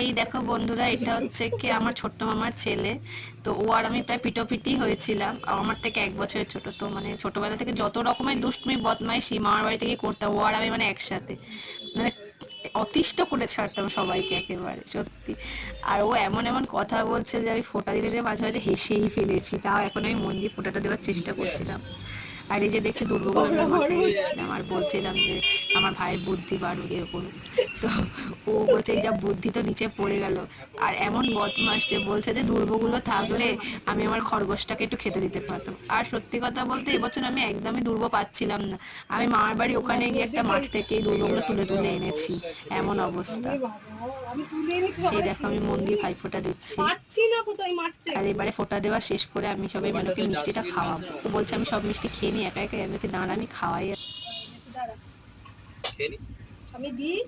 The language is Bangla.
এই দেখো বন্ধুরা, এটা হচ্ছে কি আমার ছোট্ট মামার ছেলে। তো ও আর আমি প্রায় পিটোপিটি হয়েছিলাম। আমার থেকে 1 বছরের ছোট। তো মানে ছোটবেলা থেকে যত রকমের দুষ্টুমি বদমাইশি মামার বাড়ি থেকে করতাম, ও আর আমি মানে একসাথে, মানে অতিষ্ঠ করে ছাড়তাম সবাইকে একেবারে সত্যি। আর ও এমন এমন কথা বলছে যে আমি ফোঁটা দিতে দিতে মাঝে মাঝে হেসেই ফেলেছি, তাও এখন আমি মন দিয়ে ফোঁটাটা দেওয়ার চেষ্টা করছিলাম। আর এই যে দেখছি দুর্বগুলো আমরা মাথায় দিচ্ছিলাম আর বলছিলাম যে আমার ভাইয়ের বুদ্ধি বাড়ুক এরকম। তো ও বলছে এই যা বুদ্ধি তো নিচে পড়ে গেল। আর এমন বদমাস যে বলছে যে দুর্বগুলো থাকলে আমি আমার খরগোশটাকে একটু খেতে দিতে পারতাম। আর সত্যি কথা বলতে এবছর আমি একদমই দুর্ব পাচ্ছিলাম না। আমি মামার বাড়ি ওখানে গিয়ে একটা মাঠ থেকে এই দুর্বগুলো তুলে তুলে এনেছি, এমন অবস্থা। এই দেখো আমি মন দিয়ে ভাই ফোঁটা দিচ্ছি। আর এবারে ফোঁটা দেওয়া শেষ করে আমি সবাই মিলকে মিষ্টিটা খাওয়াবো। ও বলছে আমি সব মিষ্টি খেয়ে নিই একা একা, আমি বলছি দাঁড়া আমি খাওয়াই। আমি দিই।